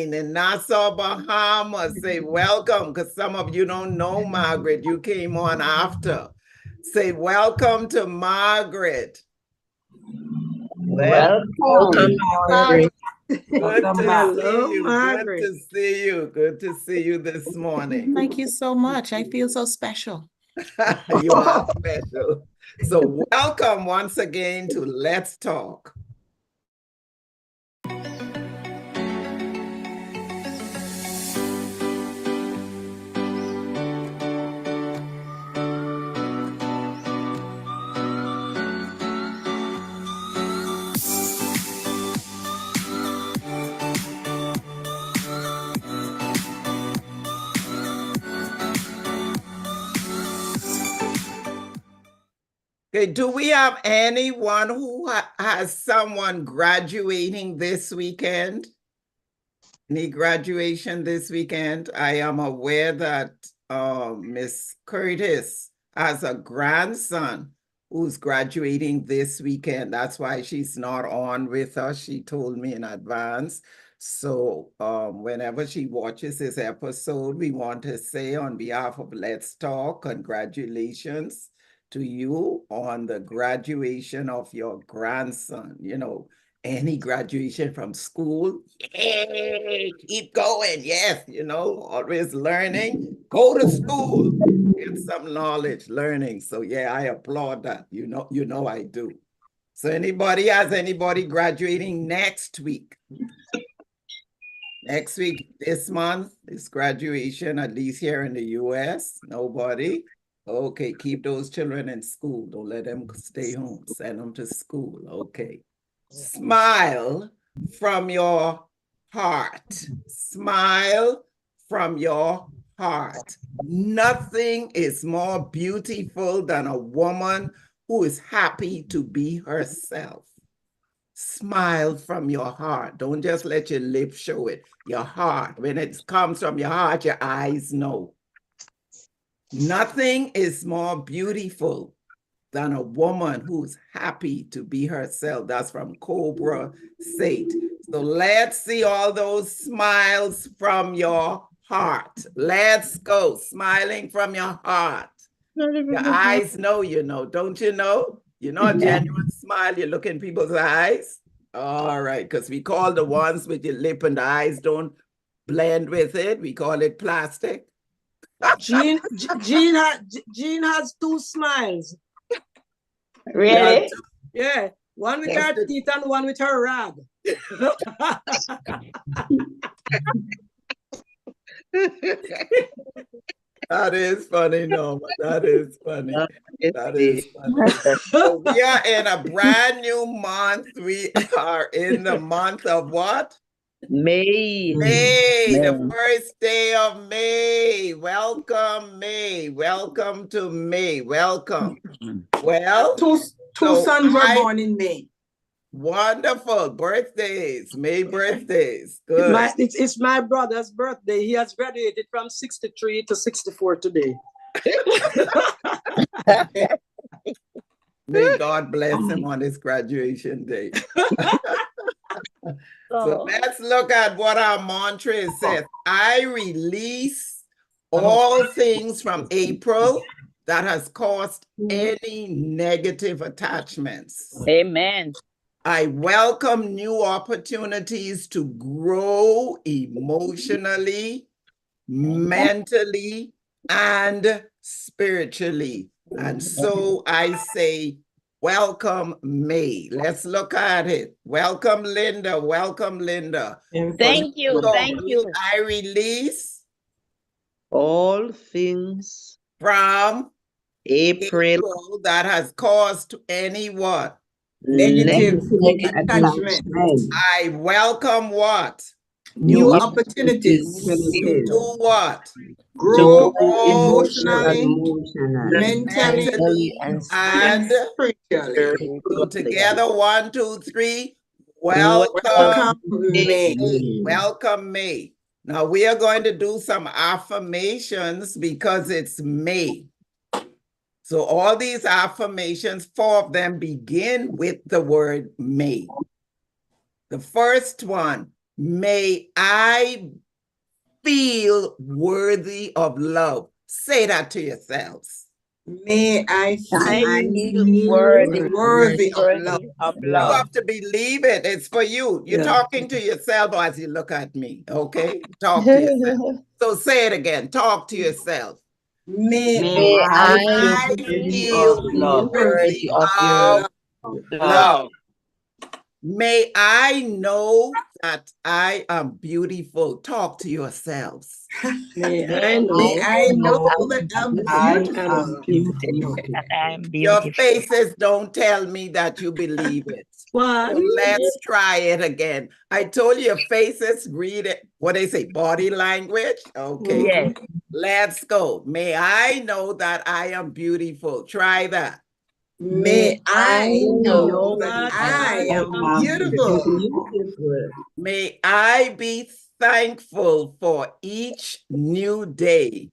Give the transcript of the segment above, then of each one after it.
Jane in Nassau, Bahamas. Say welcome, because some of you don't know Margaret. You came on after. Say welcome to Margaret. Welcome, Margaret. Good to Hello, see you. Margaret. Good to see you. Good to see you this morning. Thank you so much. I feel so special. You are special. So welcome once again to Let's Talk. Okay, do we have anyone who has someone graduating this weekend? Any graduation this weekend? I am aware that Miss Curtis has a grandson who's graduating this weekend. That's why she's not on with us. She told me in advance. So whenever she watches this episode, we want to say on behalf of Let's Talk, congratulations to you on the graduation of your grandson. You know, any graduation from school, yay, keep going. Yes, you know, always learning. Go to school, get some knowledge, learning. So yeah, I applaud that. You know I do. So has anybody graduating next week? Next week, this month is graduation, at least here in the US. Nobody? Okay, keep those children in school. Don't let them stay home. Send them to school. Okay. Smile from your heart. Smile from your heart. Nothing is more beautiful than a woman who is happy to be herself. Smile from your heart. Don't just let your lips show it. Your heart. When it comes from your heart, your eyes know. Nothing is more beautiful than a woman who's happy to be herself. That's from Cobra Sate. So let's see all those smiles from your heart. Let's go. Smiling from your heart. Your eyes know, you know. Don't you know? You know a genuine smile, you look in people's eyes. All right, because we call the ones with your lip and the eyes don't blend with it. We call it plastic. Jean has two smiles. Really? Yeah, one with her teeth and one with her rag. That is funny, Norma. That is funny. That is funny. So we are in a brand new month. We are in the month of what? May. May, the first day of May. Welcome, May. Welcome to May. Welcome. Well, two sons were born in May. Wonderful. Birthdays. May birthdays. Good. It's my brother's birthday. He has graduated from 63 to 64 today. May God bless him on his graduation day. So let's look at what our mantra says. I release all things from April that has caused any negative attachments. Amen. I welcome new opportunities to grow emotionally, mentally, and spiritually. And so I say, welcome, May. Let's look at it. Welcome, Linda. Welcome, Linda. Thank you. Thank you. I release all things from April that has caused any what? Negative attachment. I welcome what? New opportunities. To do what? Grow emotionally, mentally, and spiritually. So together, 1, 2, 3. Welcome May. Welcome May. Now we are going to do some affirmations because it's May. So all these affirmations, 4 of them begin with the word may. The first one, May I feel worthy of love. Say that to yourselves. May I I feel feel worthy, worthy of love. worthy of You love. have to believe it. It's for you. You're Yeah. talking to yourself as you look at me. Okay? Talk to yourself. So say it again. Talk to yourself. May May I I feel feel worthy of your love. May I know that I am beautiful. Talk to yourselves. May May I know May I know that I'm I'm beautiful. beautiful. that I am Your beautiful. faces don't tell me that you believe it. What? So let's try it again. I told you your faces read it. What they say, body language. Okay. Yes. Let's go. May I know that I am beautiful. Try that. May I know that that I am am beautiful. May I be thankful for each new day.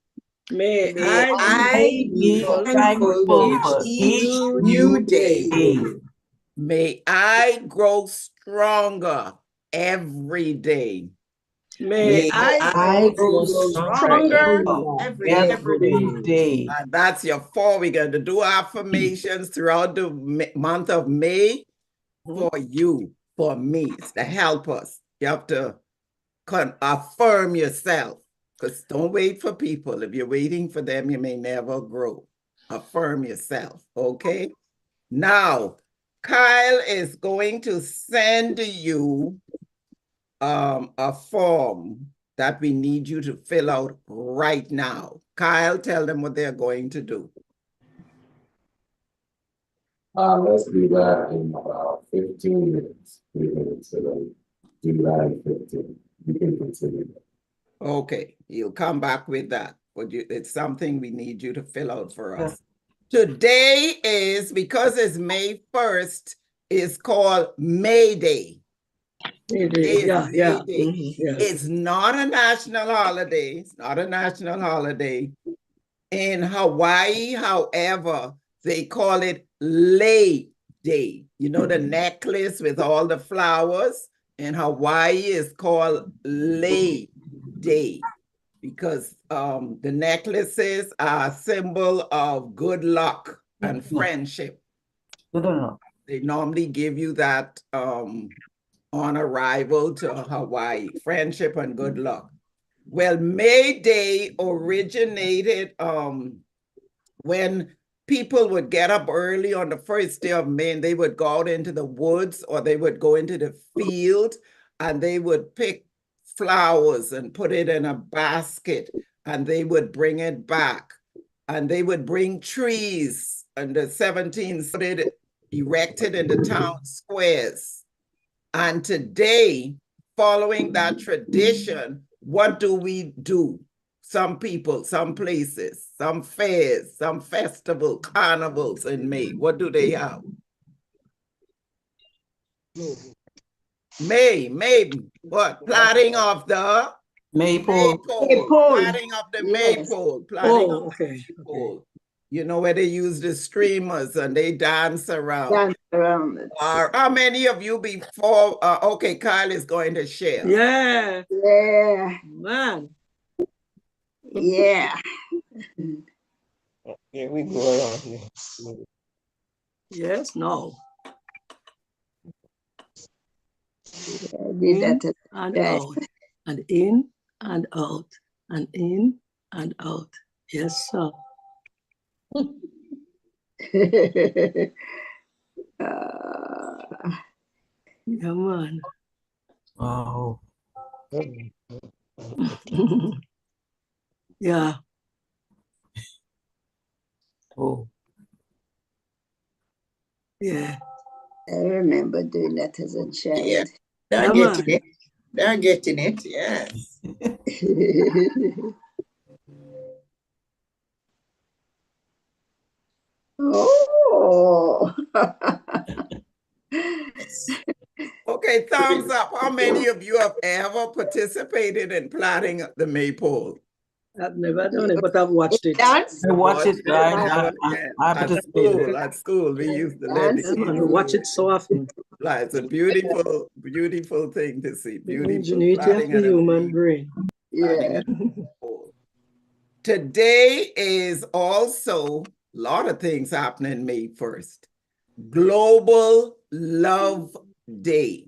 May May I I be thankful for each new day. May I grow stronger every day. May I grow grow stronger every day. And that's your 4. We're going to do affirmations throughout the month of May for you, for me, to help us. You have to affirm yourself, because don't wait for people. If you're waiting for them, you may never grow. Affirm yourself, okay? Now, Kyle is going to send you a form that we need you to fill out right now. Kyle, tell them what they're going to do. Let's do that in about 15 minutes. 3 minutes, so then do that in 15. You can continue. Okay, you'll come back with that, but it's something we need you to fill out for us. Today is, because it's May 1st, is called May Day. Yeah. It's not a national holiday. It's not a national holiday. In Hawaii, however, they call it Lei Day. You know, the necklace with all the flowers in Hawaii is called Lei Day, because the necklaces are a symbol of good luck and friendship. They normally give you that on arrival to Hawaii, friendship and good luck. Well, May Day originated when people would get up early on the first day of May, and they would go out into the woods or they would go into the field and they would pick flowers and put it in a basket and they would bring it back. And they would bring trees and the 17th erected in the town squares. And today, following that tradition, what do we do? Some people, some places, some fairs, some festival, carnivals in May. What do they have? May, what? Planting of the maypole. Planting of the maypole. Planting of the maypole. You know, where they use the streamers and they dance around. How many of you before? Okay, Kyle is going to share. Yeah. Man. Yeah. Here we go around here. Yes, no. Did that. And out. And in and out. And in and out. Yes, sir. Come on. Wow. Yeah. Oh. Yeah. I remember doing that as a child. Yeah, they're getting it. They're getting it, yes. Oh. Okay, thumbs up. How many of you have ever participated in planting the maypole? I've never done it, but I've watched it. Dance? I watch it, guys. I At participated. school, we used to let the Yeah, man, we kids. watch it so often. Like, it's a beautiful, beautiful thing to see. The Beautiful. ingenuity of planting the and a human big brain. Yeah. hole. Today is also a lot of things happening May 1st. Global Love Day.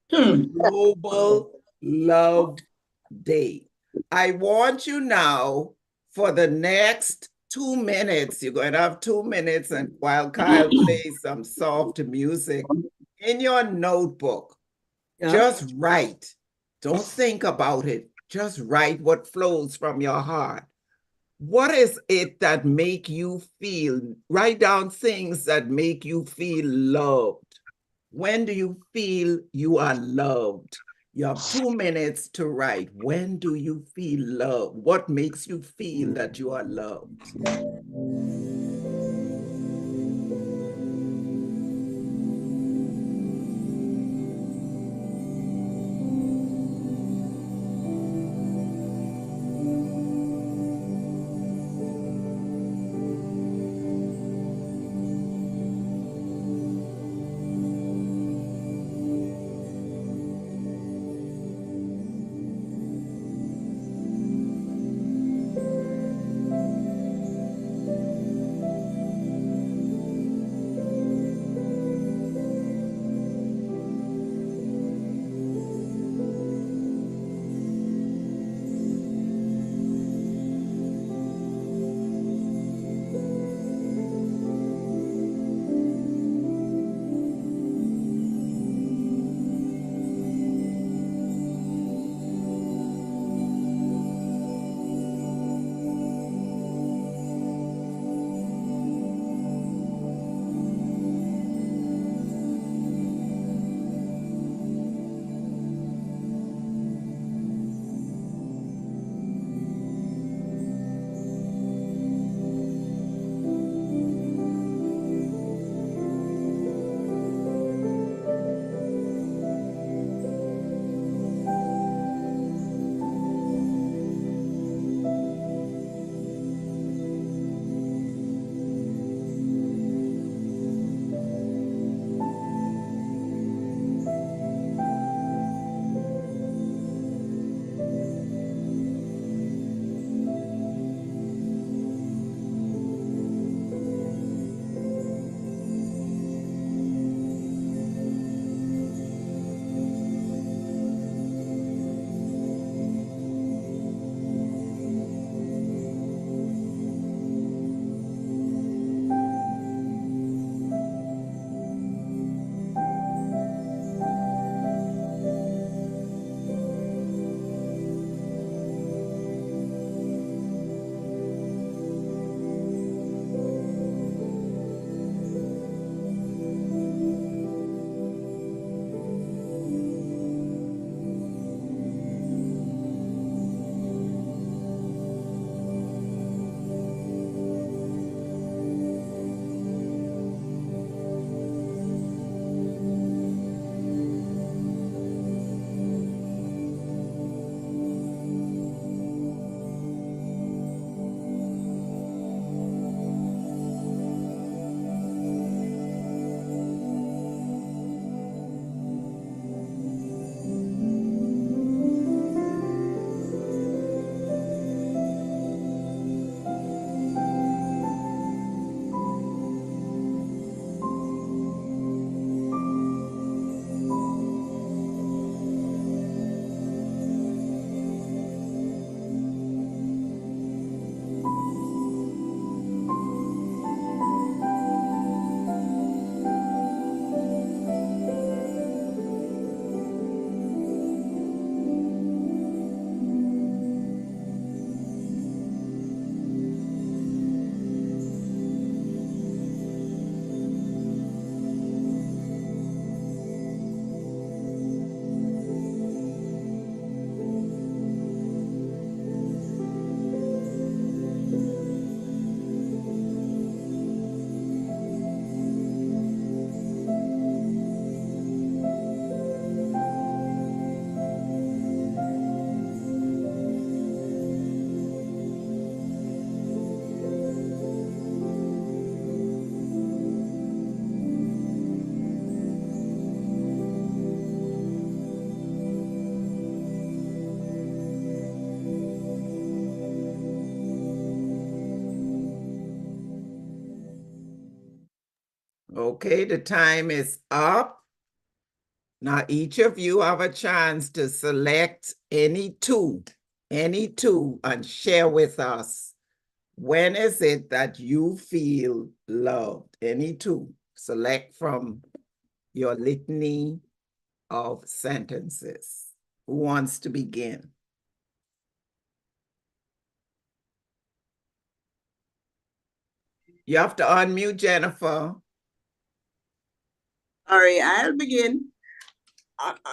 Global Love Day. I want you now for the next 2 minutes, you're going to have 2 minutes, and while Kyle plays some soft music, in your notebook, Yeah. just write. Don't think about it. Just write what flows from your heart. What is it that make you feel? Write down things that make you feel loved. When do you feel you are loved? You have 2 minutes to write. When do you feel loved? What makes you feel that you are loved? Okay, the time is up. Now each of you have a chance to select any two, and share with us. When is it that you feel loved? Any two. Select from your litany of sentences. Who wants to begin? You have to unmute, Jennifer. All right, I'll begin.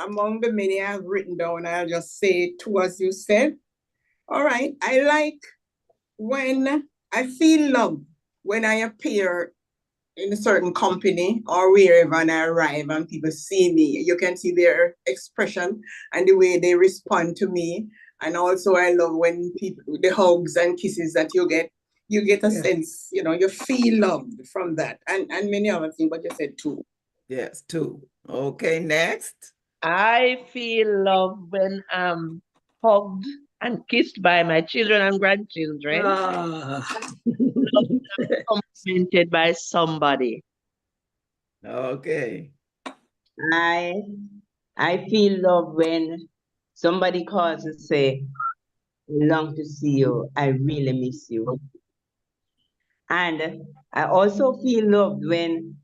Among the many I've written down, I'll just say two as you said. All right, I like when I feel love when I appear in a certain company or wherever and I arrive and people see me. You can see their expression and the way they respond to me. And also I love when people, the hugs and kisses that you get a sense, you feel loved from that. And many other things, but you said two. Yes, two. Okay, next. I feel love when I'm hugged and kissed by my children and grandchildren. Complimented by somebody. Okay. I feel love when somebody calls and say, I long to see you. I really miss you. And I also feel loved when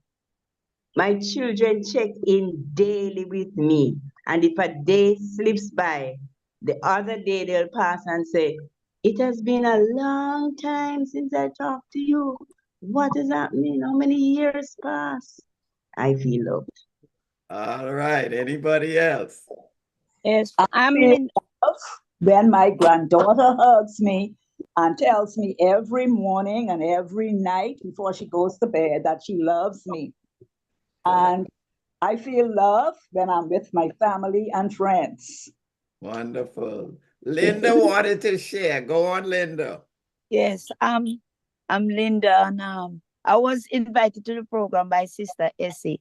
my children check in daily with me. And if a day slips by, the other day they'll pass and say, it has been a long time since I talked to you. What does that mean? How many years pass? I feel loved. All right. Anybody else? Yes, when my granddaughter hugs me and tells me every morning and every night before she goes to bed that she loves me. And I feel love when I'm with my family and friends. Wonderful. Linda wanted to share. Go on, Linda. Yes, I'm Linda, and I was invited to the program by Sister Essie.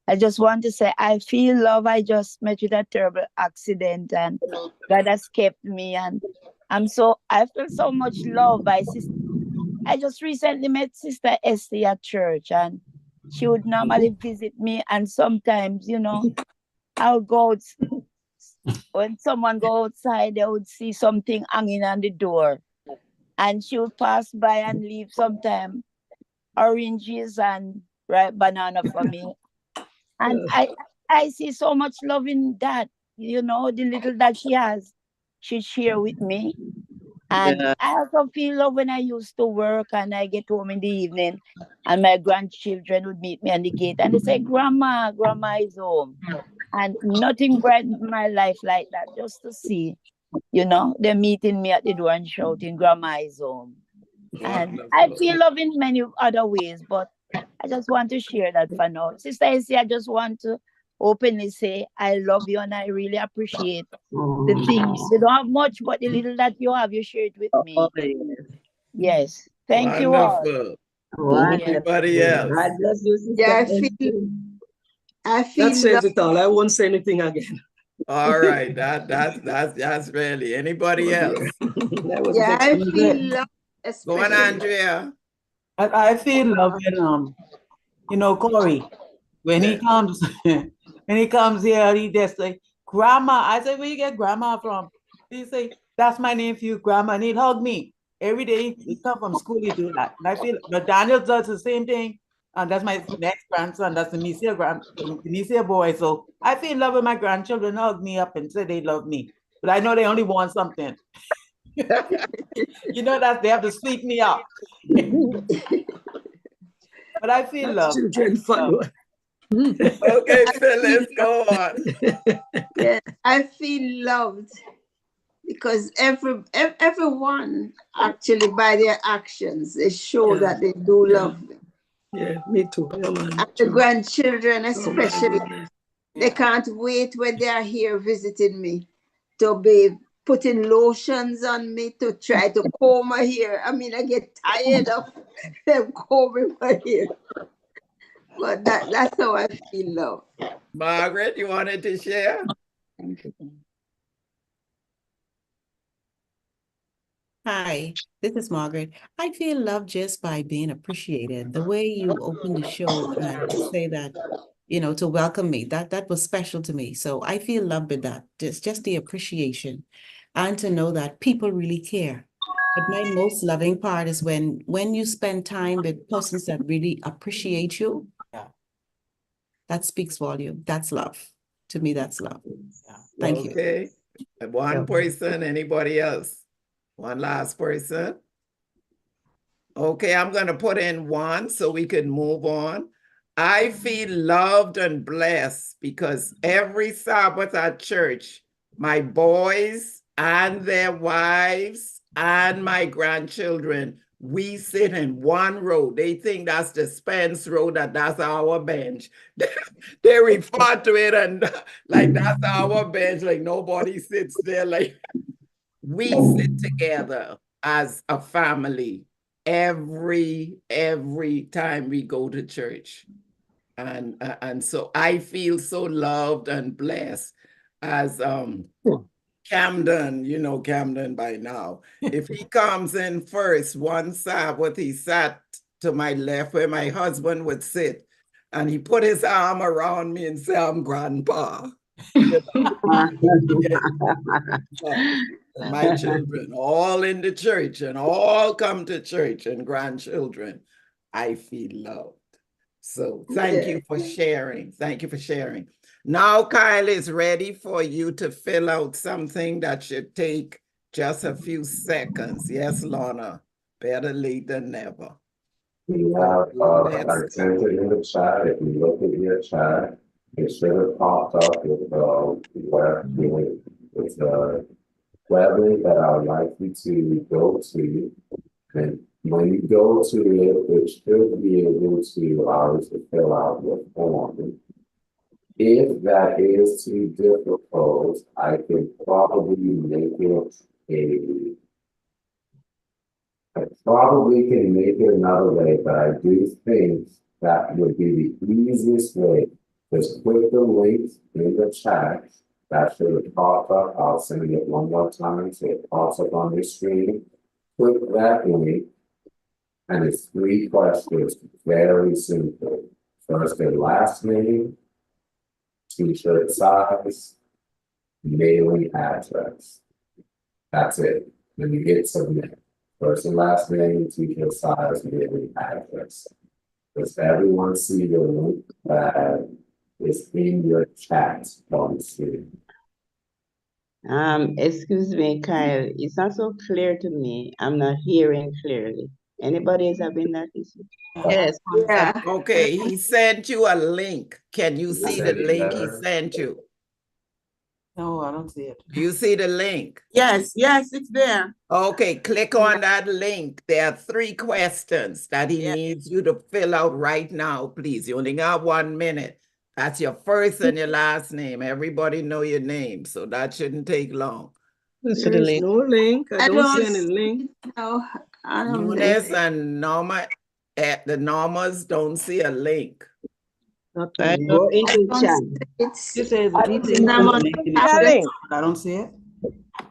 I just want to say I feel love. I just met with a terrible accident, and God has kept me, and I feel so much love by Sister. I just recently met Sister Essie at church, and she would normally visit me, and sometimes, I'll go out. When someone go outside, they would see something hanging on the door. And she would pass by and leave sometime oranges and ripe banana for me. And I see so much love in that, the little that she has, she share with me. And I also feel love when I used to work and I get home in the evening and my grandchildren would meet me on the gate and they say, Grandma is home. And nothing brightened my life like that, just to see, they're meeting me at the door and shouting, Grandma is home. And I feel love in many other ways, but I just want to share that for now. Sister Essie, I just want to openly say, I love you and I really appreciate the things. You don't have much, but the little that you have, you share it with me. Yes. Thank you all. Anybody else? Yeah, I feel That says it all. I won't say anything again. All right, that's really. Anybody else? I feel love. Go on, Andrea. I feel love when Corey, when he comes here, he just like, Grandma. I say, where you get Grandma from? He say, that's my name for you, Grandma, and he'd hug me. Every day he come from school, he do that. And I feel, but Daniel does the same thing. And that's my next grandson, that's the Nisia boy. So I feel love when my grandchildren hug me up and say they love me. But I know they only want something. That they have to sweep me up. But I feel love. Children follow. Okay, Phyllis, go on. Yeah, I feel loved because everyone actually by their actions they show that they do love them. Yeah, me too. And the grandchildren especially, they can't wait when they are here visiting me to be putting lotions on me to try to comb my hair. I mean, I get tired of them combing my hair. But that's how I feel love. Margaret, you wanted to share? Hi, this is Margaret. I feel loved just by being appreciated. The way you opened the show and to say that, to welcome me, that was special to me. So I feel loved with that. Just the appreciation and to know that people really care. But my most loving part is when you spend time with persons that really appreciate you. Yeah. That speaks volume. That's love. To me, that's love. Thank you. Okay. One person, anybody else? One last person. Okay, I'm going to put in one so we can move on. I feel loved and blessed because every Sabbath at church, my boys and their wives and my grandchildren, we sit in one row. They think that's the Spence row, that's our bench. They refer to it and like that's our bench, like nobody sits there. Like we sit together as a family every time we go to church. And so I feel so loved and blessed as Camden, you know Camden by now. If he comes in first, one Sabbath, he sat to my left where my husband would sit, and he put his arm around me and said, "I'm grandpa." You know? My children all in the church and all come to church and grandchildren. I feel loved. So thank you for sharing. Thank you for sharing. Now Kyle is ready for you to fill out something that should take just a few seconds. Yes, Lorna, better late than never. We have, I sent it in the chat. If you look at your chat, it should have popped up with the web link that I would like you to go to. And when you go to it, it should be able to allow you to fill out your form. If that is too difficult, I could probably make it I probably can make it another way, but I do think that would be the easiest way. Just click the link in the chat. That should pop up. I'll send it one more time so it pops up on your screen. Click that link, and it's 3 questions. Very simple. First and last name, t-shirt size, mailing address. That's it. Then you hit submit. First and last name, t-shirt size, mailing address. Does everyone see the link that is in your chat on the screen? Excuse me, Kyle, it's not so clear to me. I'm not hearing clearly. Anybody is having that issue? Yes. Yeah. Okay, he sent you a link. Can you see the Any link he better? sent you? No, I don't see it. Do you see the link? Yes, it's there. Okay, click on that link. There are 3 questions that he needs you to fill out right now, please. You only got 1 minute. That's your first and your last name. Everybody know your name, so that shouldn't take long. So the There's link. no link. I I don't see any don't link. No, I don't Eunice and Norma, the Normas don't see a link. Not I me. Go into don't chat. see It's You say I don't see no link in the link. chat. I don't see it.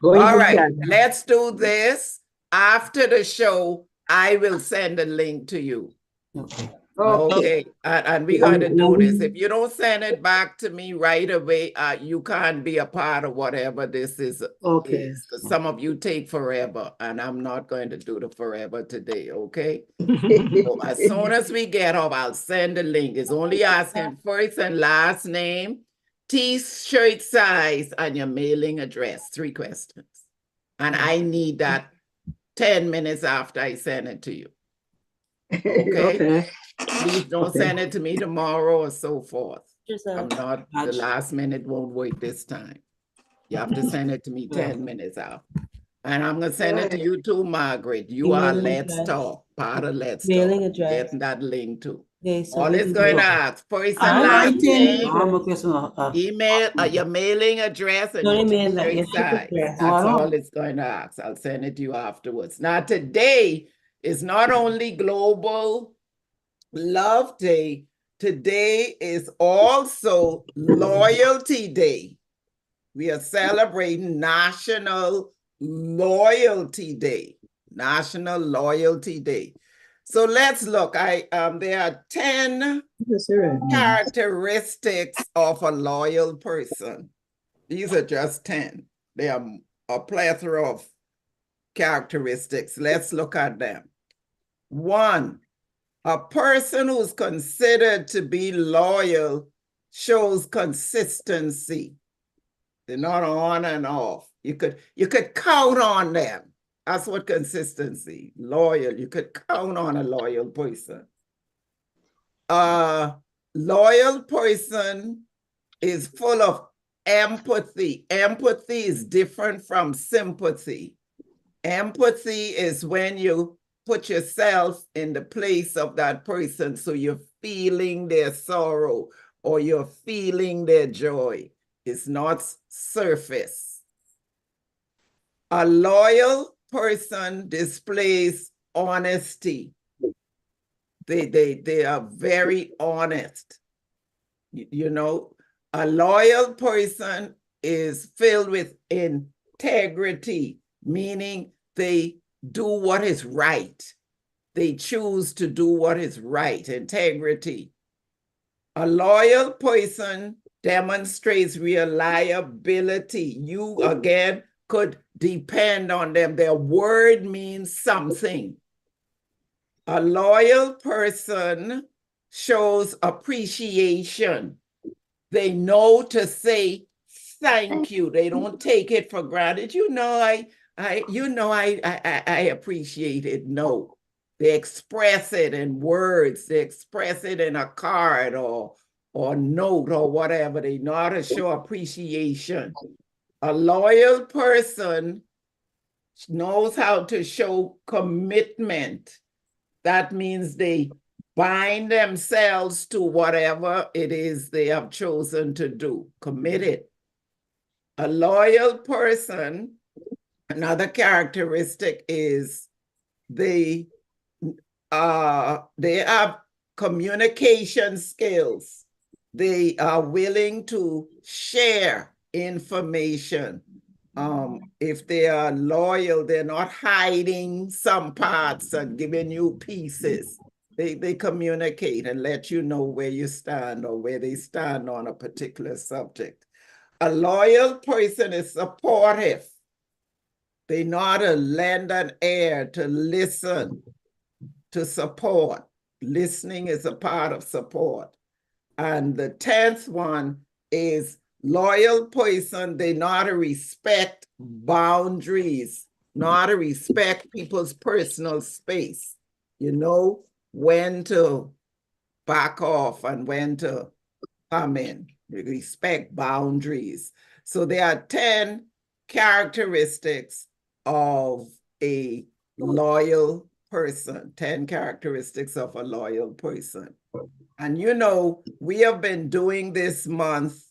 Go All into right, chat. let's do this. After the show, I will send a link to you. Okay. Okay, and we're going to do this. If you don't send it back to me right away, you can't be a part of whatever this is. Okay. 'Cause some of you take forever, and I'm not going to do the forever today, okay? So as soon as we get up, I'll send the link. It's only asking first and last name, t-shirt size, and your mailing address. 3 questions. And I need that 10 minutes after I send it to you. Okay? Okay. Please don't Okay. send it to me tomorrow or so forth. Just I'm not, the last minute won't work this time. You have to send it to me 10 minutes out. And I'm gonna send it to you too, Margaret. You are Emailing Let's address. Talk, part of Let's Mailing Talk. address. Getting that link too. Okay, so All we it's do going to that. ask, first and I'm last writing. name, email, your mailing address, and Don't your email that, t-shirt your size. address. That's all it's going to ask. I'll send it to you afterwards. Now today is not only Global Love Day, today is also Loyalty Day. We are celebrating National Loyalty Day. National Loyalty Day. So let's look. There are 10 Yes, sir. characteristics of a loyal person. These are just 10. They are a plethora of characteristics. Let's look at them. 1, a person who's considered to be loyal shows consistency. They're not on and off. You could count on them. That's what consistency, loyal. You could count on a loyal person. A loyal person is full of empathy. Empathy is different from sympathy. Empathy is when you put yourself in the place of that person, so you're feeling their sorrow or you're feeling their joy. It's not surface. A loyal person displays honesty. They are very honest. You know, a loyal person is filled with integrity, meaning they do what is right. They choose to do what is right, integrity. A loyal person demonstrates reliability. You, again, could depend on them. Their word means something. A loyal person shows appreciation. They know to say thank you. They don't take it for granted. You know, I appreciate it. No, they express it in words. They express it in a card or note or whatever. They know how to show appreciation. A loyal person knows how to show commitment. That means they bind themselves to whatever it is they have chosen to do, committed. A loyal person, another characteristic is they have communication skills. They are willing to share information. If they are loyal, they're not hiding some parts and giving you pieces. They communicate and let you know where you stand or where they stand on a particular subject. A loyal person is supportive. They know how to lend an ear, to listen, to support. Listening is a part of support. And the 10th one is loyal person. They know how to respect boundaries, know how to respect people's personal space. You know when to back off and when to come in. Respect boundaries. So there are 10 characteristics of a loyal person, 10 characteristics of a loyal person. And you know, we have been doing this month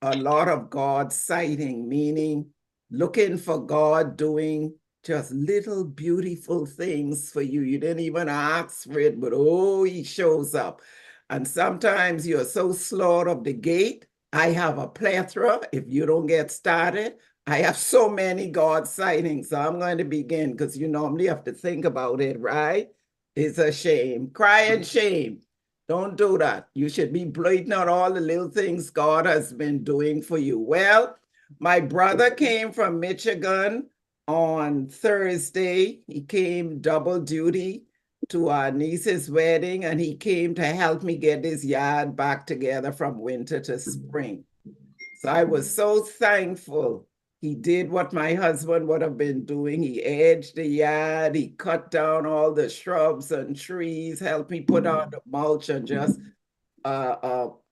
a lot of God sighting, meaning looking for God doing just little beautiful things for you. You didn't even ask for it, but oh, he shows up. And sometimes you're so slow out of the gate. I have a plethora. If you don't get started, I have so many God sightings. So I'm going to begin because you normally have to think about it, right? It's a shame. Cry and shame. Don't do that. You should be bleating out all the little things God has been doing for you. Well, my brother came from Michigan on Thursday. He came double duty to our niece's wedding, and he came to help me get this yard back together from winter to spring. So I was so thankful. He did what my husband would have been doing. He edged the yard, he cut down all the shrubs and trees, helped me put on the mulch and just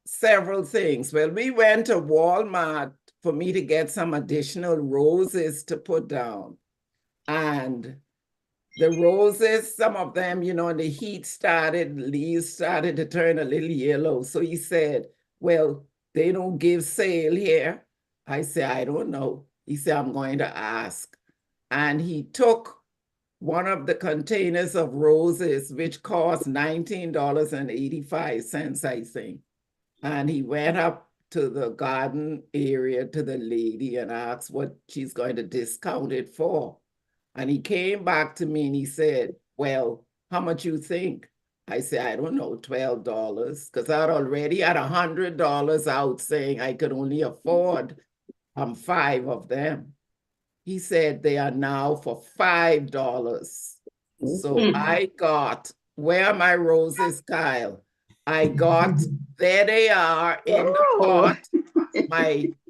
several things. Well, we went to Walmart for me to get some additional roses to put down. And the roses, some of them, you know, and the heat started, leaves started to turn a little yellow. So he said, well, they don't give sale here. I said, I don't know. He said, I'm going to ask. And he took one of the containers of roses, which cost $19.85, I think. And he went up to the garden area to the lady and asked what she's going to discount it for. And he came back to me and he said, well, how much you think? I said, I don't know, $12, because I already had $100 out saying I could only afford 5 of them. He said they are now for $5. So I got, where are my roses, Kyle? I got, there they are in the pot.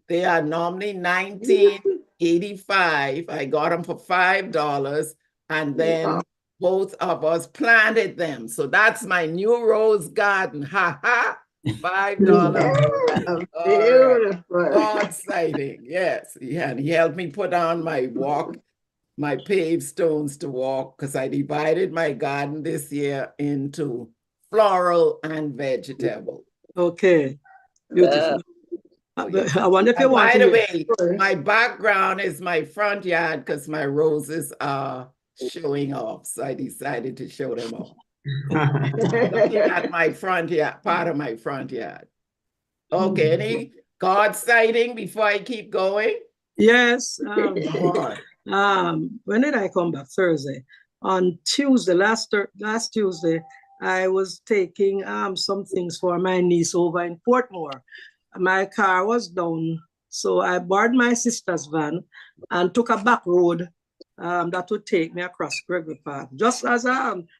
They are normally $19.85. I got them for $5, and then both of us planted them. So that's my new rose garden. Ha ha. $5. Beautiful. God sighting. Yes. Yeah. And he helped me put on my paved stones to walk, because I divided my garden this year into floral and vegetable. Okay. Beautiful. I wonder if you want By to the way, my background is my front yard because my roses are showing off. So I decided to show them off. Looking at my front yard, part of my front yard. Okay, any God sighting before I keep going? Yes. When did I come back? Thursday. On Tuesday, last Tuesday, I was taking some things for my niece over in Portmore. My car was down, so I borrowed my sister's van and took a back road that would take me across Gregory Park, just as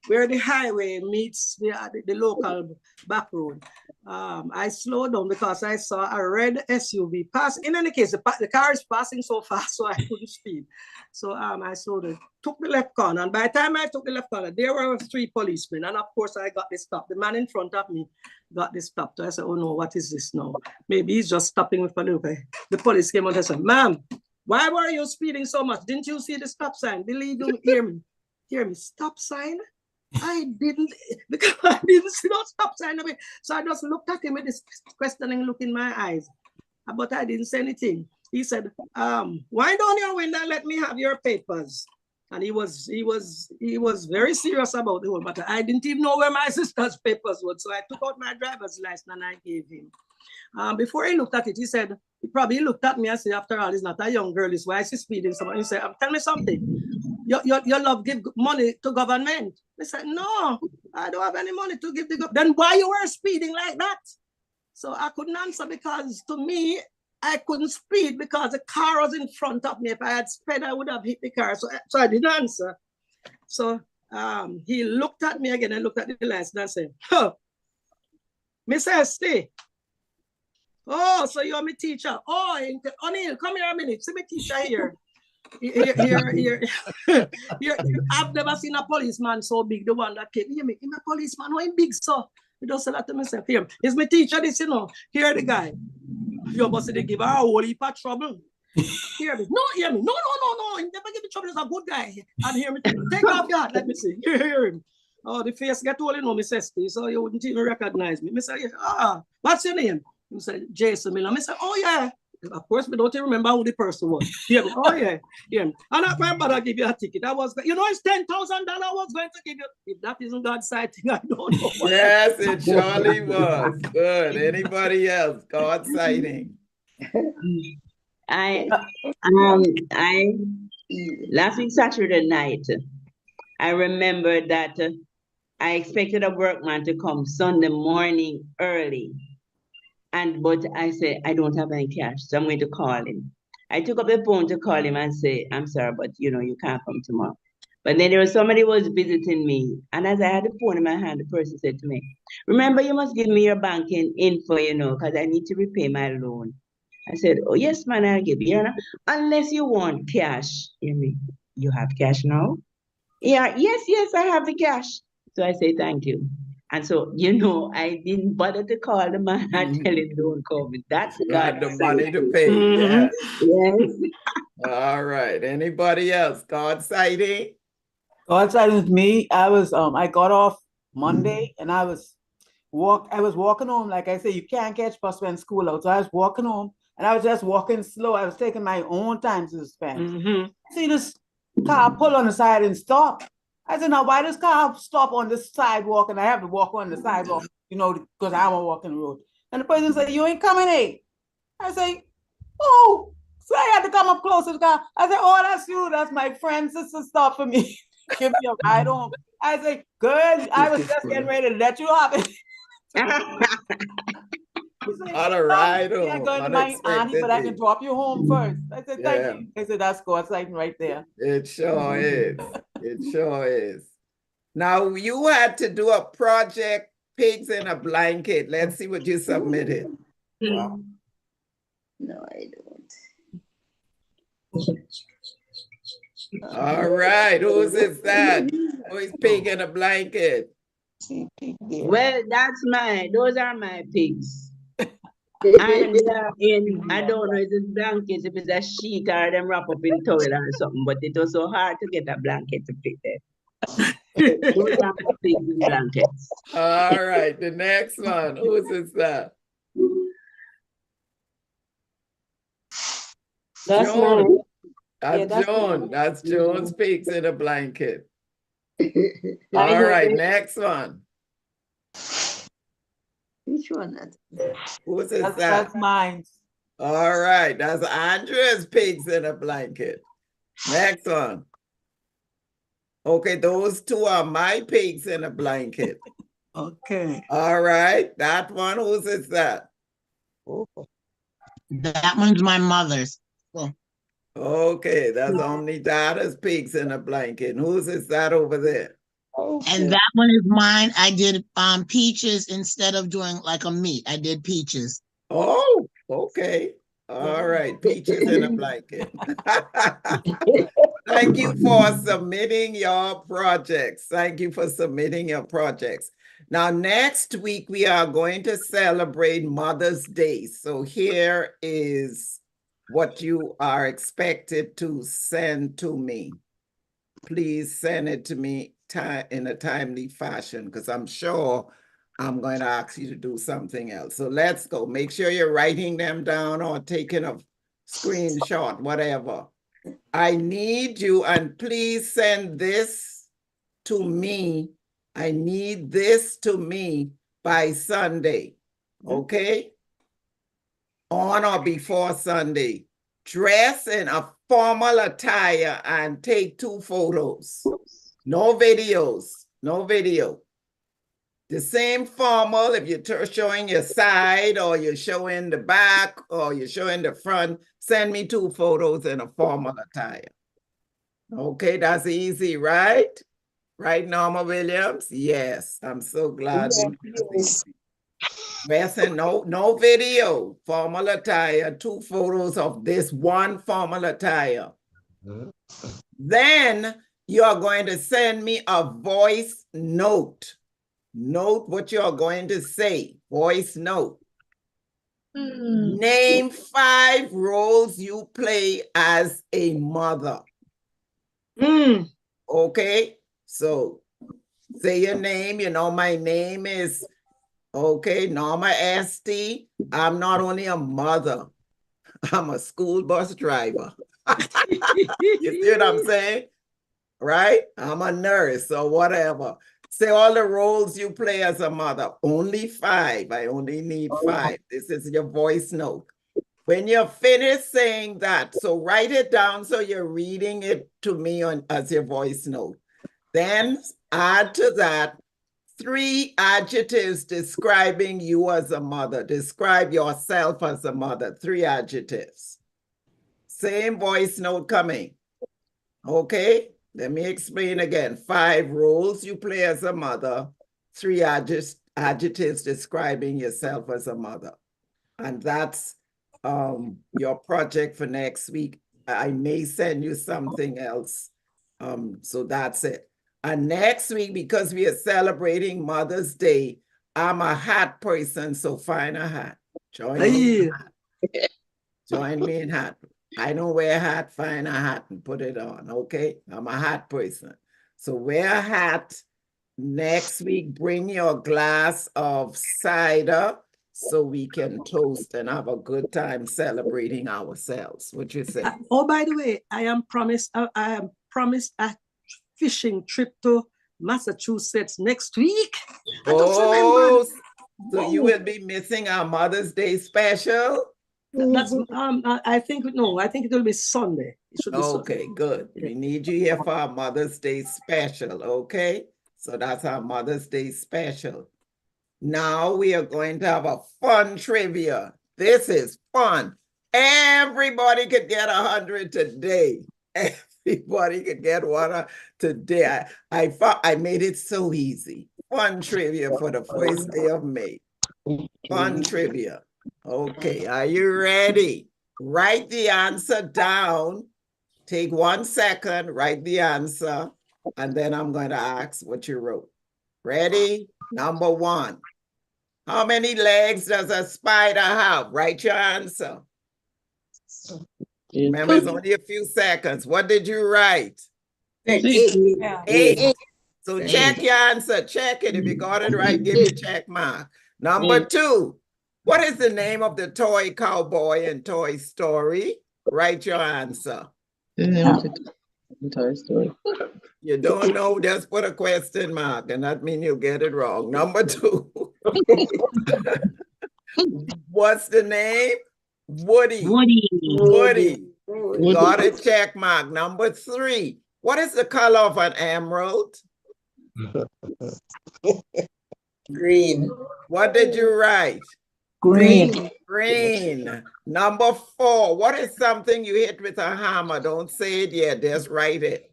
where the highway meets the local back road. I slowed down because I saw a red SUV pass. In any case, the car is passing so fast, so I couldn't speed. So I slowed down, took the left corner, and by the time I took the left corner, there were 3 policemen, and of course I got the stop. The man in front of me got the stop. So I said, oh no, what is this now? Maybe he's just stopping with a look. The police came out and said, ma'am, why were you speeding so much? Didn't you see the stop sign? Believe you, hear me, stop sign? I didn't, because I didn't see no stop sign. So I just looked at him with this questioning look in my eyes, but I didn't say anything. He said, wind down your window and let me have your papers. And he was very serious about the whole matter. I didn't even know where my sister's papers were. So I took out my driver's license and I gave him. Before he looked at it, he said, he probably looked at me and said, after all, he's not a young girl, why is she speeding so much? He said, tell me something. Your love give money to government. I said, no, I don't have any money to give the government. Then why you were speeding like that? So I couldn't answer, because to me, I couldn't speed because the car was in front of me. If I had sped, I would have hit the car. So I didn't answer. So he looked at me again and looked at the license and said, huh, Miss Esty. Oh, so you're my teacher. Oh, O'Neill, come here a minute. See my teacher here. Here. I've never seen a policeman so big, the one that came. Hear me, I'm a policeman, why big so? He just said that to myself. Here, is my teacher this, Here the guy. You must say give her a whole heap of trouble. Hear me. No, hear me. No. He never give me trouble. He's a good guy. And hear me. Take off your hat. Let me see. Hear him. Oh, the face get all Miss Esty, so you wouldn't even recognize me. I say, what's your name? He said, Jason Miller. I said, oh yeah. Of course, we don't even remember who the person was. Yeah, oh yeah. I'm not going to give you a ticket. It's $10,000 I was going to give you. If that isn't God's sighting, I don't know. Yes, it surely was. Good. Anybody else? God's sighting. Last week Saturday night, I remember that I expected a workman to come Sunday morning early. But I said, I don't have any cash, so I'm going to call him. I took up the phone to call him and say, I'm sorry, but you can't come tomorrow. But then there was somebody who was visiting me. And as I had the phone in my hand, the person said to me, remember, you must give me your banking info, because I need to repay my loan. I said, oh, yes, man, I'll give you. Unless you want cash. You have cash now? Yeah, yes, I have the cash. So I say, thank you. And so, I didn't bother to call the man and tell him don't come. That's got the money to pay. Yes. Yes. All right. Anybody else? God sighting? God sighting with me. I got off Monday and I was walking home. Like I say, you can't catch bus when school out. So I was walking home and I was just walking slow. I was taking my own time to spend. See this car pull on the side and stop. I said, now why does car stop on the sidewalk and I have to walk on the sidewalk, because I want to walk in the road. And the person said, you ain't coming, eh? I say, oh, So I had to come up closer because I said, oh, that's you. That's my friend, sister, stop for me. Give me a ride home. I said, girl, I was just getting ready to let you have it. On a ride I'm home, going to my auntie, but I can unexpectedly. drop you home first. I said, thank Yeah. you. I said, that's cool. It's like right there. It sure is. It sure is. Now, you had to do a project, Pigs in a Blanket. Let's see what you submitted. No, I don't. All right, whose is that? Who is Pig in a Blanket? Well, that's those are my pigs. And they are in, I don't know if it's blankets, if it's a sheet or them wrap up in towel or something, but it was so hard to get a blanket to fit them. Those are my pigs in blankets. All right, the next one. Whose is that? That's Joan. mine. That's Yeah, that's Joan. mine. That's Joan's Pigs in a Blanket. I All know right, they- next one. Which one? Whose is that? That's mine. All right, that's Andrea's Pigs in a Blanket. Next one. Okay, those two are my pigs in a blanket. Okay. All right, that one, whose is that? That one's my mother's. Okay, that's Omnidata's Pigs in a Blanket. Whose is that over there? And that one is mine. I did peaches instead of doing like a meat. I did peaches. Oh, okay. All right, Peaches in a Blanket. Thank you for submitting your projects. Thank you for submitting your projects. Now, next week, we are going to celebrate Mother's Day. So here is what you are expected to send to me. Please send it to me in a timely fashion, because I'm sure I'm going to ask you to do something else. So let's go. Make sure you're writing them down or taking a screenshot, whatever. I need you, and please send this to me. I need this to me by Sunday, okay? On or before Sunday. Dress in a formal attire and take 2 photos. No videos, no video. The same formal, if you're showing your side or you're showing the back or you're showing the front, send me 2 photos in a formal attire. Okay, that's easy, right? Right, Norma Williams? Yes, I'm so glad. Yes, and no video, formal attire, 2 photos of this one formal attire. Then you're going to send me a voice note. Note what you're going to say, voice note. Name 5 roles you play as a mother. Okay, so say your name. You know, my name is, okay, Norma Esty. I'm not only a mother, I'm a school bus driver. You see what I'm saying? Right? I'm a nurse or whatever. Say all the roles you play as a mother. Only 5. I only need 5. This is your voice note. When you're finished saying that, so write it down so you're reading it to me as your voice note. Then add to that 3 adjectives describing you as a mother. Describe yourself as a mother. 3 adjectives. Same voice note coming. Okay, let me explain again. 5 roles you play as a mother. 3 adjectives describing yourself as a mother. And that's your project for next week. I may send you something else. So that's it. And next week, because we are celebrating Mother's Day, I'm a hat person, so find a hat. Join me in hat. Join me in hat. I don't wear a hat, find a hat and put it on, okay? I'm a hat person. So wear a hat. Next week, bring your glass of cider so we can toast and have a good time celebrating ourselves. What you say? Oh, by the way, I am promised a fishing trip to Massachusetts next week. I just remembered. So you will be missing our Mother's Day special? That's I think no, I think it will be Sunday. It should be Sunday. Okay, good. We need you here for our Mother's Day special, okay? So that's our Mother's Day special. Now we are going to have a fun trivia. This is fun. Everybody could get 100 today. Everybody could get one today. I made it so easy. Fun trivia for the first day of May. Fun trivia. Okay, are you ready? Write the answer down. Take 1 second, write the answer, and then I'm going to ask what you wrote. Ready? Number 1. How many legs does a spider have? Write your answer. Remember, it's only a few seconds. What did you write? 8. So check your answer. Check it. If you got it right, give me check mark. Number 2. What is the name of the toy cowboy in Toy Story? Write your answer. Toy Story. You don't know, just put a question mark, and that means you'll get it wrong. Number 2. What's the name? Woody. Woody. Got a check mark. Number 3. What is the color of an emerald? Green. What did you write? Green. Green. Number 4. What is something you hit with a hammer? Don't say it yet. Just write it.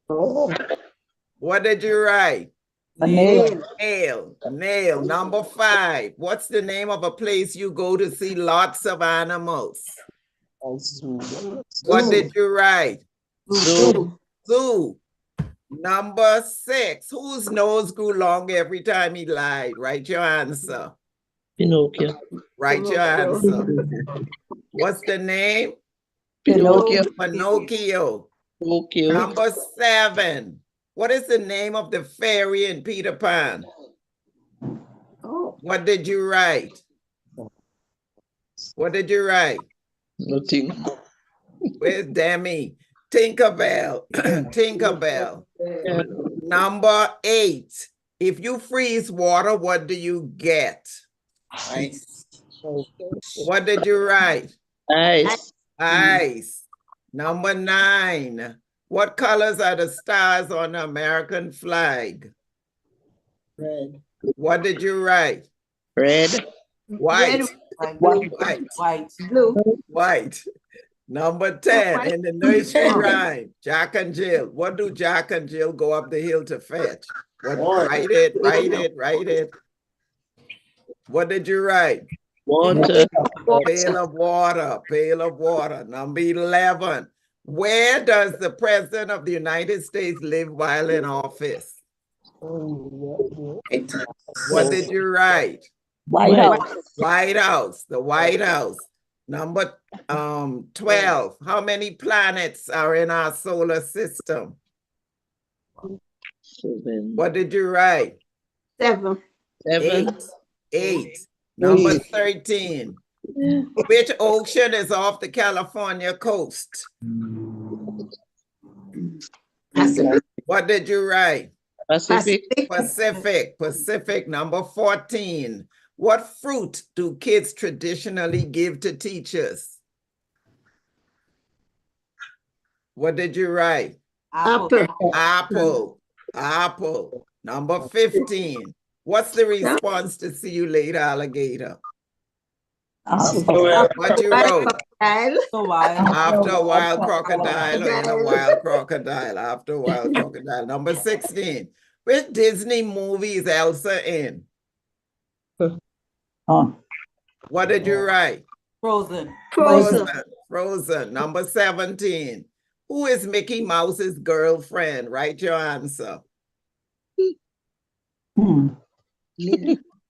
What did you write? A nail. Nail. Nail. Number 5. What's the name of a place you go to see lots of animals? What did you write? Zoo. Zoo. Number 6. Whose nose grew long every time he lied? Write your answer. Pinocchio. Write your answer. What's the name? Pinocchio. Pinocchio. Pinocchio. Number 7. What is the name of the fairy in Peter Pan? What did you write? What did you write? Nothing. Where's Demi? Tinkerbell. Tinkerbell. Number 8. If you freeze water, what do you get? Ice. What did you write? Ice. Ice. Number 9. What colors are the stars on the American flag? Red. What did you write? Red. White. White. Blue. White. Number 10 in the nursery rhyme, Jack and Jill. What do Jack and Jill go up the hill to fetch? Write it, write it, write it. What did you write? Water. Pail of water, pail of water. Number 11. Where does the President of the United States live while in office? What did you write? White House. White House, the White House. Number 12. How many planets are in our solar system? 7. What did you write? 7. 7. 8. Number 13. Which ocean is off the California coast? Pacific. What did you write? Pacific. Pacific. Pacific. Number 14. What fruit do kids traditionally give to teachers? What did you write? Apple. Apple. Apple. Number 15. What's the response to see you later, alligator? What you wrote? After a while, crocodile, or in a wild crocodile. After a while, crocodile. Number 16. Which Disney movie is Elsa in? What did you write? Frozen. Frozen. Number 17. Who is Mickey Mouse's girlfriend? Write your answer.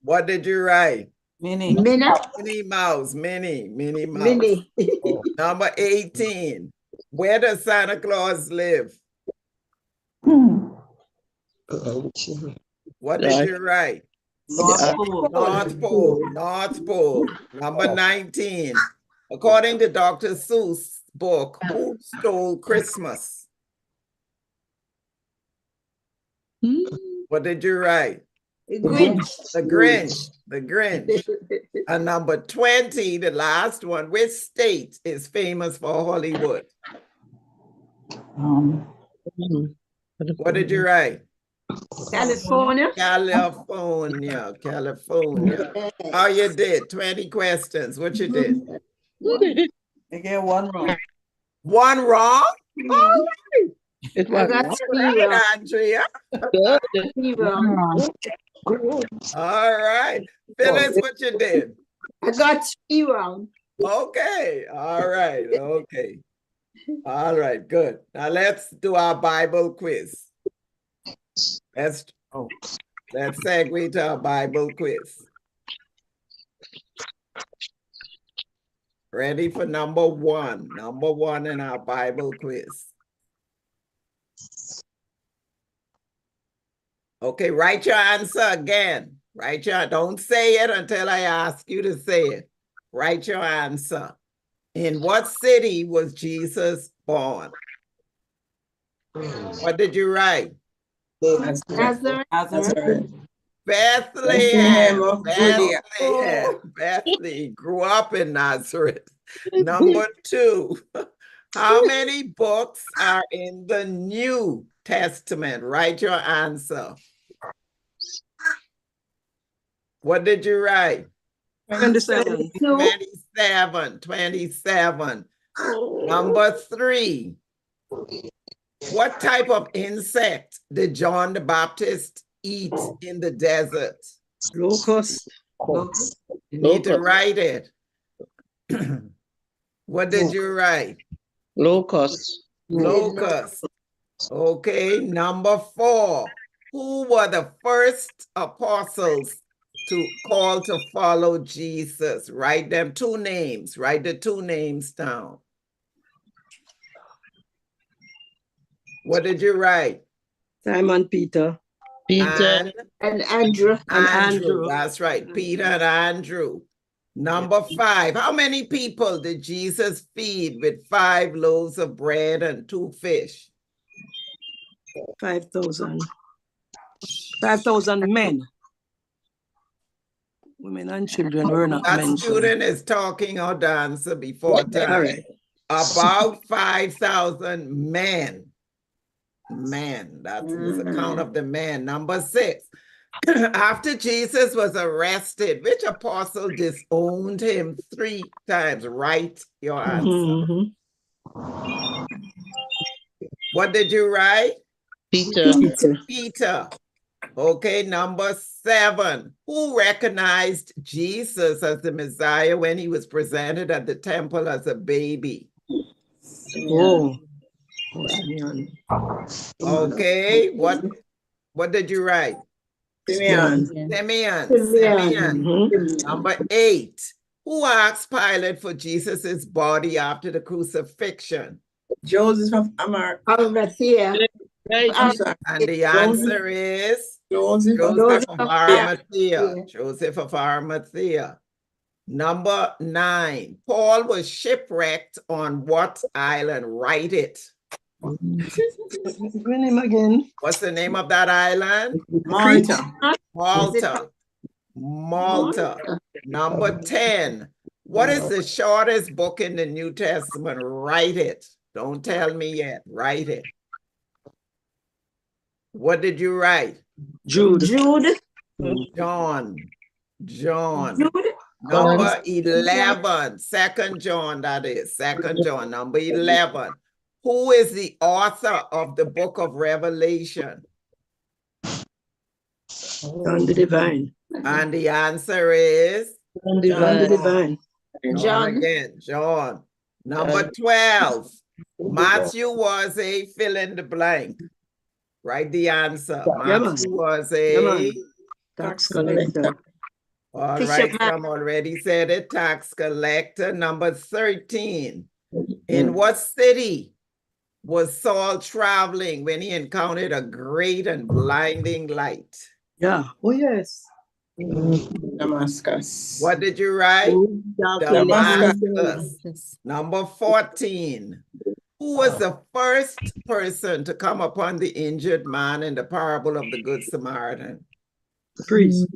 What did you write? Minnie. Minnie Mouse. Minnie Mouse. Number 18. Where does Santa Claus live? What did you write? North Pole. North Pole. North Pole. Number 19. According to Dr. Seuss' book, who stole Christmas? What did you write? The Grinch. The Grinch. The Grinch. And number 20, the last one, which state is famous for Hollywood? What did you write? California. California. California. How you did? 20 questions. What you did? You get one wrong. One wrong? All right. It I was got three Right, wrong. Andrea. Three wrong. All right. Phyllis, what you did? I got three wrong. Okay. All right. Okay. All right. Good. Now let's do our Bible quiz. Let's segue to our Bible quiz. Ready for number one. Number one in our Bible quiz. Okay, write your answer again. Don't say it until I ask you to say it. Write your answer. In what city was Jesus born? What did you write? Nazareth. Bethlehem. of Judea. Bethlehem grew up in Nazareth. Number two, how many books are in the New Testament? Write your answer. What did you write? 27. 27. Number three, what type of insect did John the Baptist eat in the desert? Locust. You need to write it. What did you write? Locust. Locust. Okay, number four. Who were the first apostles to call to follow Jesus? Write them two names. Write the two names down. What did you write? Simon Peter. Peter. And Andrew. Andrew. That's right. Peter and Andrew. Number five. How many people did Jesus feed with 5 loaves of bread and 2 fish? 5,000. 5,000 men. Women and children were not That mentioned. student is talking or dancer before time. All right. About 5,000 men. Men, that's the count of the men. Number 6. After Jesus was arrested, which apostle disowned him 3 times? Write your answer. What did you write? Peter. Peter. Okay, number 7. Who recognized Jesus as the Messiah when he was presented at the temple as a baby? Oh. Okay, what did you write? Simeon. Simeon. Number 8. Who asked Pilate for Jesus's body after the crucifixion? Joseph of Arimathea. And the answer is Joseph of Arimathea. Joseph of Arimathea. Number 9. Paul was shipwrecked on what island? Write it. Name again. What's the name of that island? Malta. Malta. Number 10. What is the shortest book in the New Testament? Write it. Don't tell me yet. Write it. What did you write? Jude. John. Number 11. 2 John, that is. 2 John, number 11. Who is the author of the book of Revelation? John the Divine. And the answer is? John the Divine. John. Number 12. Matthew was a fill in the blank. Write the answer. Matthew was a tax collector. All right, some already said it. Tax collector. Number 13. In what city was Saul traveling when he encountered a great and blinding light? Yeah. Oh, yes. Damascus. What did you write? Damascus. Number 14. Who was the first person to come upon the injured man in the parable of the Good Samaritan? The priest.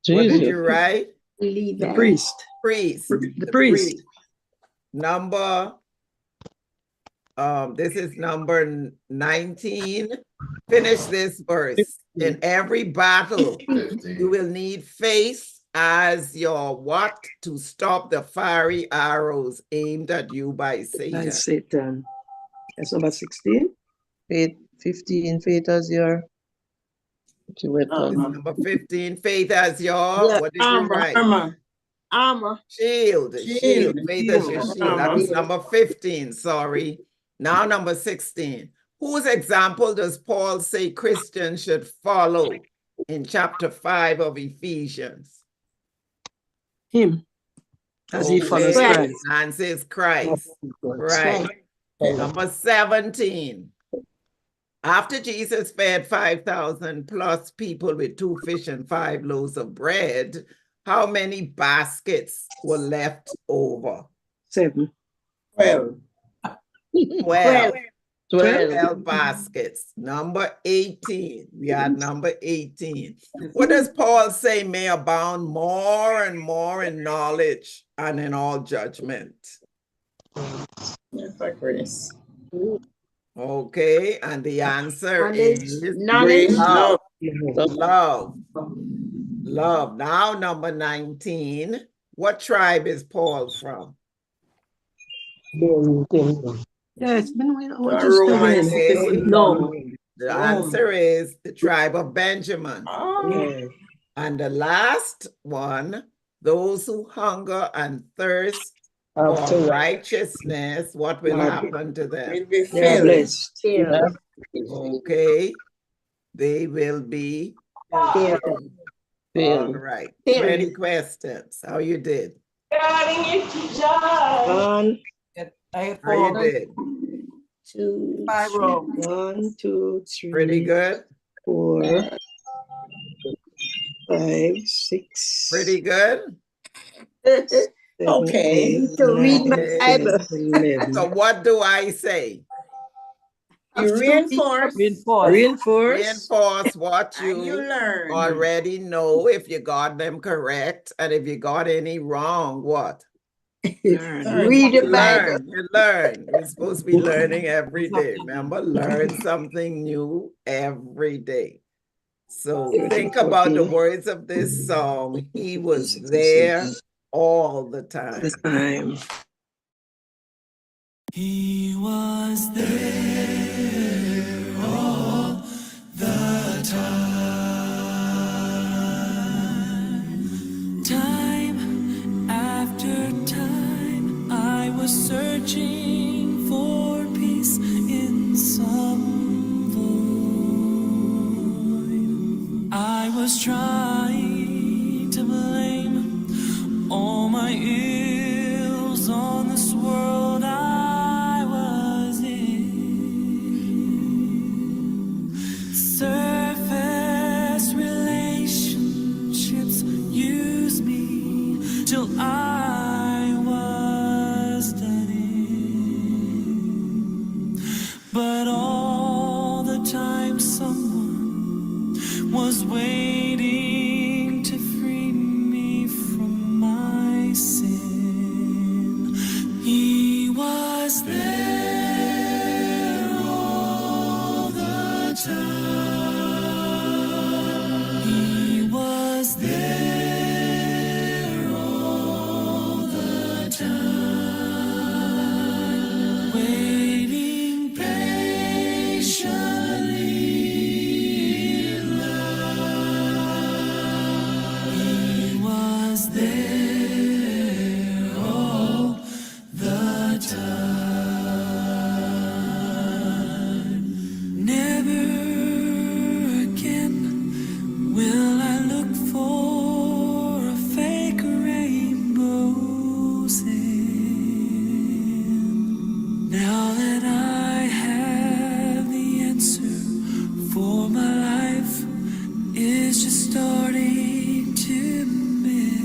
What did Jesus. you write? The priest. Priest. The priest. Number, this is number 19. Finish this verse. In every battle, you will need faith as your what to stop the fiery arrows aimed at you by By Satan. Satan. That's number 16. Faith, 15, faith as your. Number 15, faith as your, Yeah, what did you armor, write? armor. Shield, Shield. faith as your shield. That was Shield. number 15, sorry. Now number 16. Whose example does Paul say Christians should follow in chapter 5 of Ephesians? Him. As he follows Okay, Christ. answer is Christ. Right. Number 17. After Jesus fed 5,000 plus people with 2 fish and 5 loaves of bread, how many baskets were left over? 7. 12. 12 baskets. Number 18. We had number 18. What does Paul say may abound more and more in knowledge and in all judgment? For grace. Okay, and the answer is Knowledge. love. Love. Love. Now, number 19. What tribe is Paul from? Yeah, it's been Okay. No. The answer is the tribe of Benjamin. Yeah. And the last one, those who hunger and thirst for righteousness, what will happen to them? Will be They are filled. blessed. Okay. They will be filled. All right. 20 questions. How you did? One, How you did? 2, 5 rows. 1, 2, 3. Pretty good. 4, 5, 6. Pretty good. 7, Okay. 8, To read my 9, Bible. 10, 11. So what do I say? You reinforce Reinforce what and you you learn. already know. If you got them correct, and if you got any wrong, what? Read the Bible. You learn. We're supposed to be learning every day. Remember, learn something new every day. So think about the words of this song. He was there all the time. He was there all the time. Time after time, I was searching for peace in some void. I was trying to blame all my ills on this world I was in. Surface relationships use me till I was done in. But all the time someone was waiting to free me from my sin. He was there all the time. He was there all the time, waiting patiently in love. He was there all the time. Never again will I look for a fake rainbow sin. Now that I have the answer for my life is just starting to mend.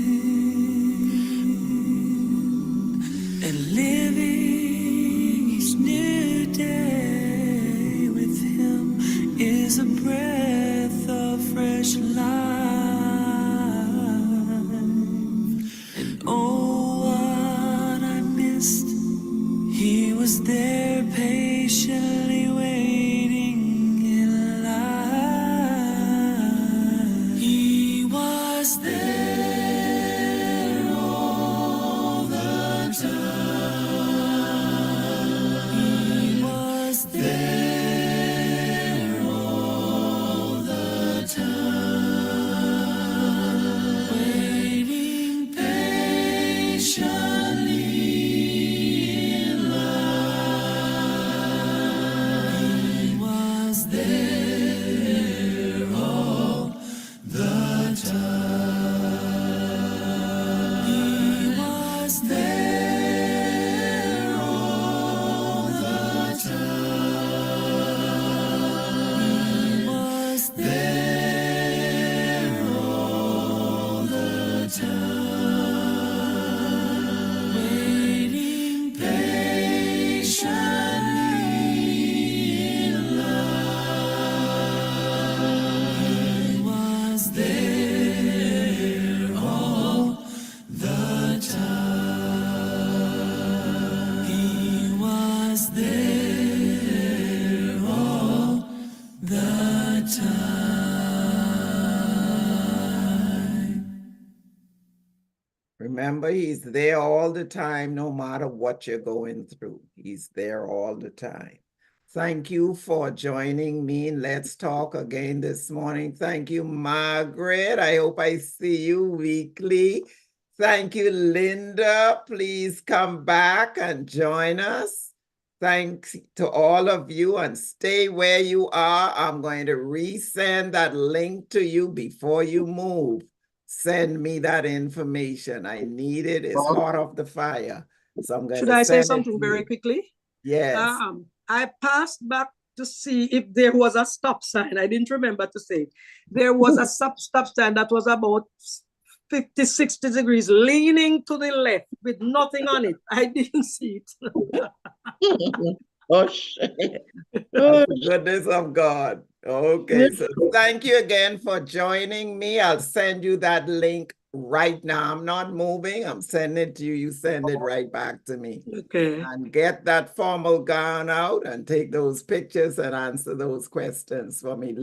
And living each new day with him is a breath a fresh life. And oh, what I missed. He was there patiently waiting in line. He was there all the time. He was there all the time. Waiting patiently. He was there all the time. He was there all the time. He was there all the time. Waiting patiently in line. He was there all the time. He was there all the time. Remember, he's there all the time, no matter what you're going through. He's there all the time. Thank you for joining me in Let's Talk again this morning. Thank you, Margaret. I hope I see you weekly. Thank you, Linda. Please come back and join us. Thanks to all of you, and stay where you are. I'm going to resend that link to you before you move. Send me that information. I need it. It's hot off the fire. So I'm going Should to I say send it something to very you. quickly? Yes. I passed back to see if there was a stop sign. I didn't remember to say. There was a stop sign that was about 50, 60 degrees leaning to the left with nothing on it. I didn't see it. Hush. That's the goodness of God. Okay, so thank you again for joining me. I'll send you that link right now. I'm not moving. I'm sending it to you. You send it right back to me. Okay. And get that formal gown out and take those pictures and answer those questions for me.